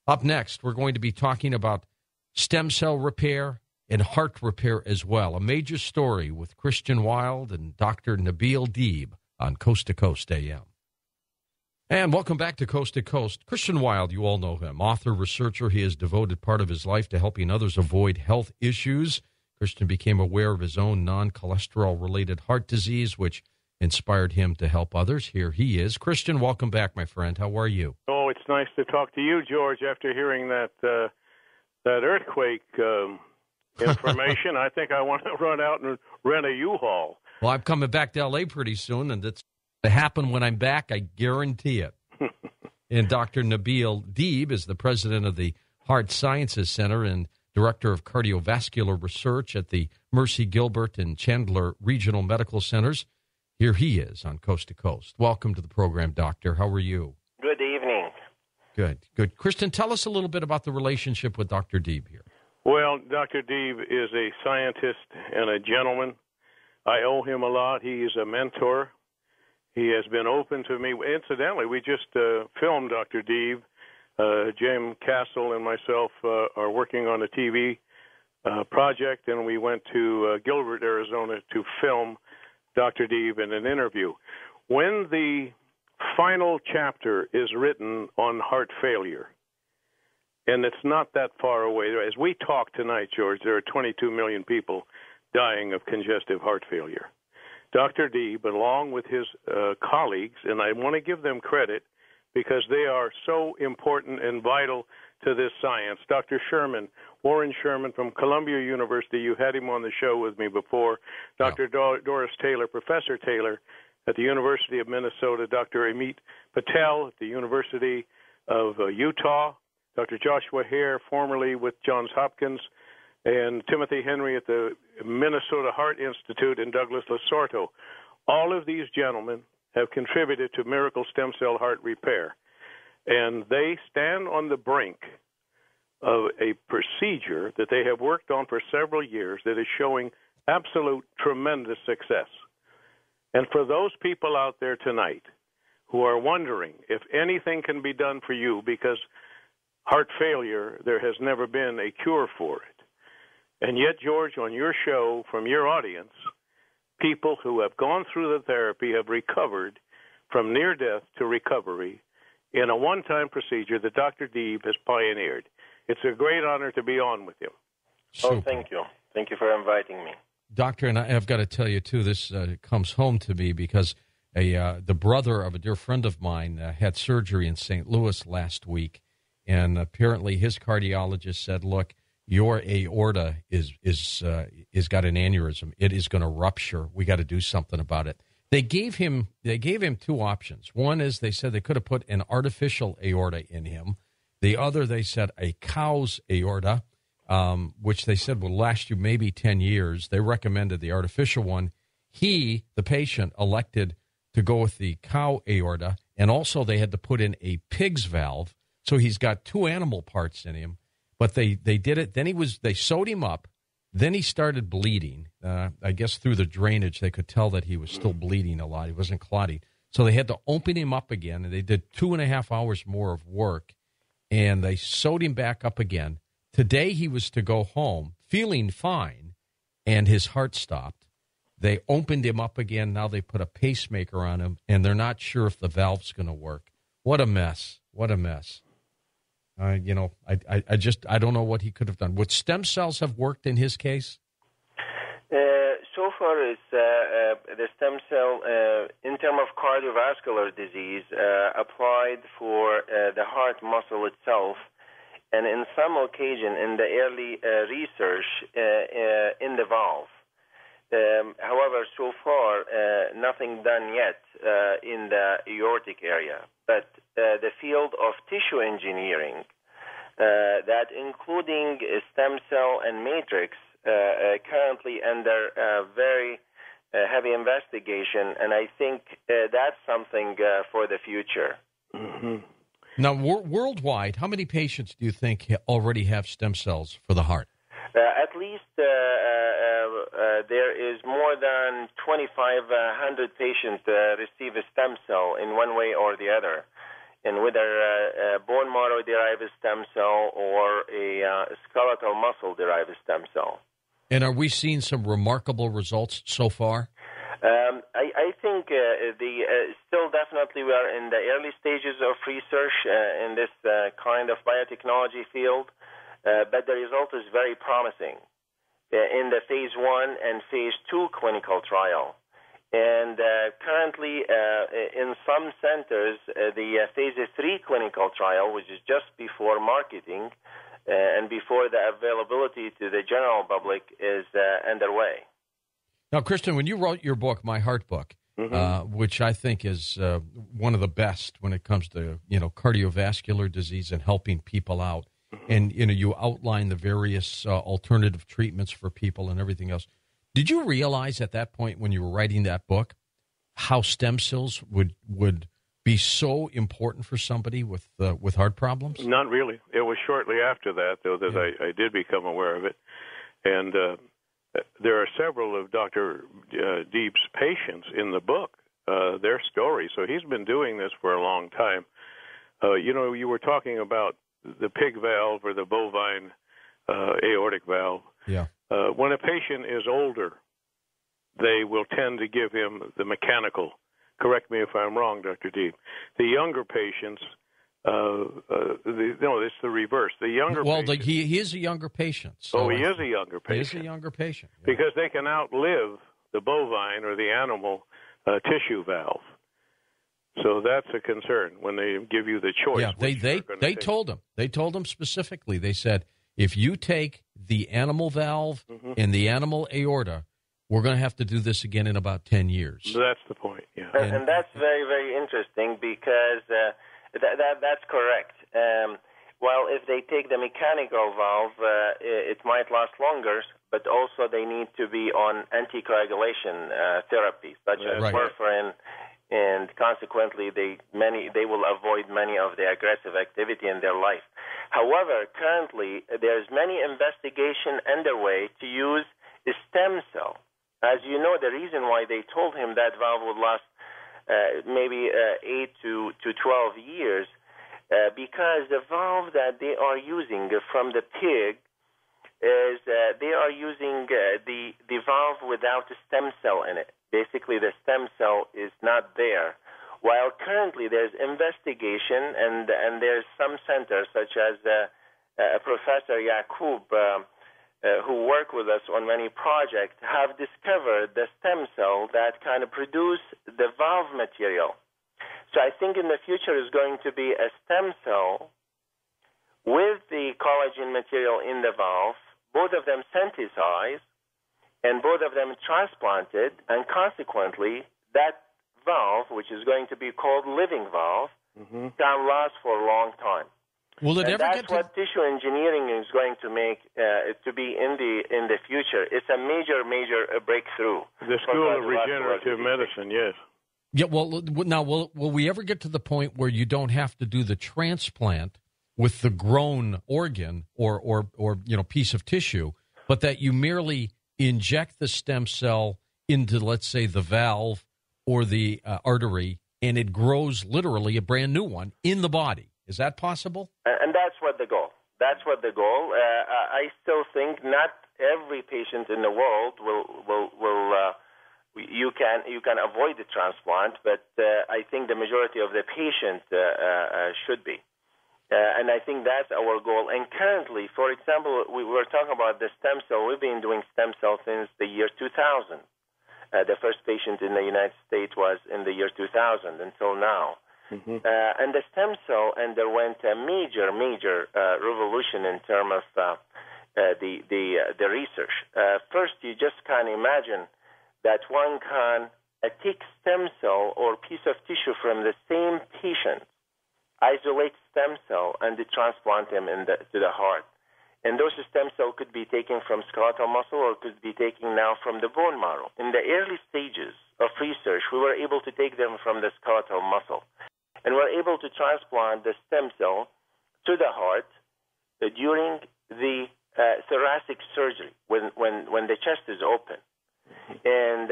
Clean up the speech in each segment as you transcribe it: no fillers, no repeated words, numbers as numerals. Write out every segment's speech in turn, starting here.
Up next, we're going to be talking about stem cell repair and heart repair as well. A major story with Christian Wilde and Dr. Nabil Dib on Coast to Coast AM. And welcome back to Coast to Coast. Christian Wilde, you all know him, author, researcher. He has devoted part of his life to helping others avoid health issues. Christian became aware of his own non-cholesterol-related heart disease, which inspired him to help others. Here he is. Christian, welcome back, my friend. How are you? Oh, it's nice to talk to you, George, after hearing that earthquake information. I think I want to run out and rent a U-Haul. Well, I'm coming back to L.A. pretty soon, and it's to happen when I'm back, I guarantee it. And Dr. Nabil Dib is the president of the Heart Sciences Center and director of cardiovascular research at the Mercy, Gilbert, and Chandler Regional Medical Centers. Here he is on Coast to Coast. Welcome to the program, Doctor. How are you? Good evening. Good. Kristen, tell us a little bit about the relationship with Dr. Dib here. Well, Dr. Dib is a scientist and a gentleman. I owe him a lot. He is a mentor. He has been open to me. Incidentally, we just filmed Dr. Dib. Jim Castle and myself are working on a TV project, and we went to Gilbert, Arizona to film Dr. Dib in an interview. When the final chapter is written on heart failure, and it's not that far away. As we talk tonight, George, there are 22 million people dying of congestive heart failure. Dr. Dib, along with his colleagues, and I want to give them credit because they are so important and vital to this science. Dr. Sherman, Warren Sherman from Columbia University, you had him on the show with me before. Dr. Doris Taylor, Professor Taylor at the University of Minnesota. Dr. Amit Patel at the University of Utah. Dr. Joshua Hare, formerly with Johns Hopkins, and Timothy Henry at the Minnesota Heart Institute, and Douglas Lasorto. All of these gentlemen have contributed to miracle stem cell heart repair, and they stand on the brink of a procedure that they have worked on for several years that is showing absolute tremendous success. And for those people out there tonight who are wondering if anything can be done for you, because heart failure, there has never been a cure for it. And yet, George, on your show, from your audience, people who have gone through the therapy have recovered from near death to recovery in a one-time procedure that Dr. Dib has pioneered. It's a great honor to be on with you. Super. Oh, thank you. Thank you for inviting me. Doctor, and I've got to tell you, too, this comes home to me because the brother of a dear friend of mine had surgery in St. Louis last week, and apparently his cardiologist said, look, your aorta is got an aneurysm. It is going to rupture. We got to do something about it. They gave him two options. One is they said they could have put an artificial aorta in him. The other, they said, a cow's aorta, which they said will last you maybe 10 years. They recommended the artificial one. He, the patient, elected to go with the cow aorta, and also they had to put in a pig's valve. So he's got two animal parts in him. But they did it. Then they sewed him up. Then he started bleeding. I guess through the drainage, they could tell that he was still bleeding a lot. He wasn't clotting. So they had to open him up again, and they did 2.5 hours more of work, and they sewed him back up again. Today he was to go home feeling fine, and his heart stopped. They opened him up again. Now they put a pacemaker on him, and they're not sure if the valve's going to work. What a mess. What a mess. I don't know what he could have done. Would stem cells have worked in his case? So far, the stem cell, in terms of cardiovascular disease, applied for the heart muscle itself, and in some occasion in the early research in the valve. However, so far, nothing done yet in the aortic area. But the field of tissue engineering, that including stem cell and matrix, currently under very heavy investigation, and I think that's something for the future. Mm-hmm. Now, worldwide, how many patients do you think already have stem cells for the heart? At least there is more than 2,500 patients receive a stem cell in one way or the other. and whether a bone marrow-derived stem cell or a skeletal muscle-derived stem cell. And are we seeing some remarkable results so far? I think still definitely we are in the early stages of research in this kind of biotechnology field, but the result is very promising in the phase 1 and phase 2 clinical trial. And currently in some centers, the phase 3 clinical trial, which is just before marketing and before the availability to the general public, is underway. Now, Christian, when you wrote your book, My Heart Book, which I think is one of the best when it comes to, cardiovascular disease and helping people out, and, you outline the various alternative treatments for people and everything else. Did you realize at that point when you were writing that book how stem cells would be so important for somebody with heart problems? Not really. It was shortly after that, though, that I did become aware of it. And there are several of Dr. Dib's patients in the book, their stories. So he's been doing this for a long time. You were talking about the pig valve or the bovine aortic valve. Yeah. When a patient is older, they will tend to give him the mechanical. Correct me if I'm wrong, Dr. Dib. The younger patients, it's the reverse. The younger patients, he is a younger patient. So he is a younger patient. He is a younger patient. Yeah. Because they can outlive the bovine or the animal tissue valve. So that's a concern when they give you the choice. Yeah, they told him. They told him specifically. They said, if you take the animal valve and the animal aorta, we're going to have to do this again in about 10 years. That's the point, yeah. And that's very, very interesting because that's correct. While if they take the mechanical valve, it might last longer, but also they need to be on anticoagulation therapy, such as warfarin, and consequently they will avoid many of the aggressive activity in their life. However, currently there's many investigation underway to use a stem cell. As you know, the reason why they told him that valve would last maybe 8 to 12 years, because the valve that they are using from the pig is they are using the valve without a stem cell in it. Basically, the stem cell is not there. While currently there's investigation, and there's some centers such as Professor Yacoub, who work with us on many projects, have discovered the stem cell that kind of produce the valve material. So I think in the future is going to be a stem cell with the collagen material in the valve, both of them synthesized, and both of them transplanted, and consequently that valve, which is going to be called living valve, can last for a long time. Will it and ever that's get to... what tissue engineering is going to make it to be in the future. It's a major breakthrough. The School of Regenerative Medicine, yes. Yeah. Well, now will we ever get to the point where you don't have to do the transplant with the grown organ or piece of tissue, but that you merely inject the stem cell into, let's say, the valve or the artery, and it grows literally a brand new one in the body? Is that possible? And that's what the goal. I still think not every patient in the world you can avoid the transplant, but I think the majority of the patients should be. And I think that's our goal. And currently, for example, we were talking about the stem cell. We've been doing stem cell since the year 2000. The first patient in the United States was in the year 2000 until now. And the stem cell underwent a major revolution in terms of the research. First, you just can't imagine that one can take stem cell or piece of tissue from the same patient, isolate stem cell, and transplant them to the heart. And those stem cells could be taken from skeletal muscle or could be taken now from the bone marrow. In the early stages of research, we were able to take them from the skeletal muscle. And we're able to transplant the stem cell to the heart during the thoracic surgery when the chest is open. And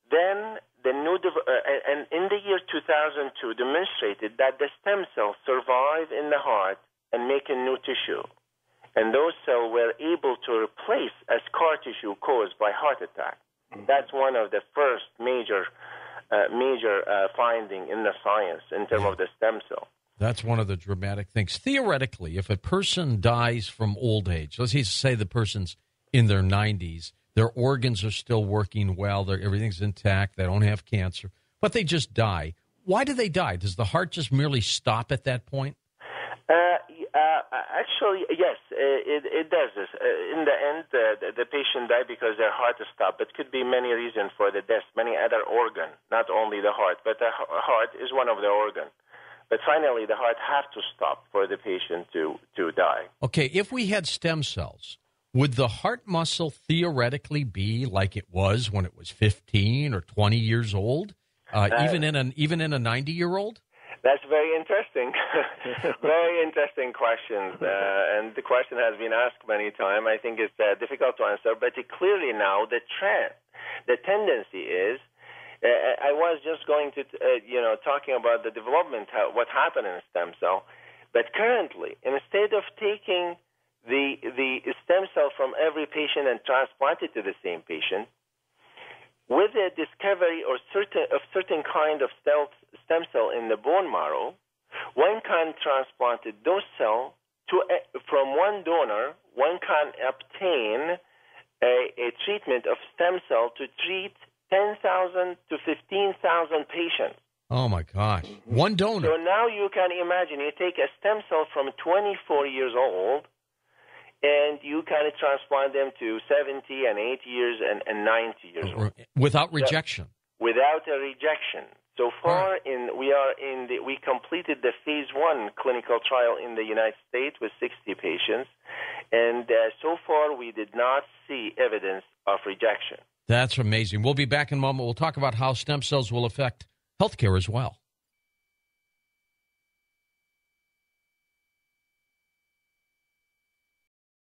then and in the year 2002 demonstrated that the stem cells survive in the heart and make a new tissue. And those cells were able to replace a scar tissue caused by heart attack. That's one of the first major finding in the science in terms of the stem cell. That's one of the dramatic things. Theoretically, if a person dies from old age, let's say the person's in their 90s, their organs are still working well, everything's intact, they don't have cancer, but they just die. Why do they die? Does the heart just merely stop at that point? Actually, yes, it does. In the end, the patient died because their heart stopped. But could be many reasons for the death, many other organs, not only the heart. But the heart is one of the organs. But finally, the heart has to stop for the patient to die. Okay, if we had stem cells, would the heart muscle theoretically be like it was when it was 15 or 20 years old, even in a 90-year-old? That's very interesting. Very interesting questions. And the question has been asked many times. I think it's difficult to answer, but clearly now the tendency is, I was just going to, talking about the development, what happened in a stem cell, but currently, instead of taking the stem cell from every patient and transplant it to the same patient, with the discovery of certain kind of stem cell in the bone marrow, one can transplant those cells from one donor. One can obtain a treatment of stem cell to treat 10,000 to 15,000 patients. Oh my gosh! One donor. So now you can imagine you take a stem cell from 24 years old, and you can transplant them to 70 and 80 years and 90 years old. Without rejection? Without a rejection. So far, we completed the phase 1 clinical trial in the United States with 60 patients, and so far we did not see evidence of rejection. That's amazing. We'll be back in a moment. We'll talk about how stem cells will affect healthcare as well.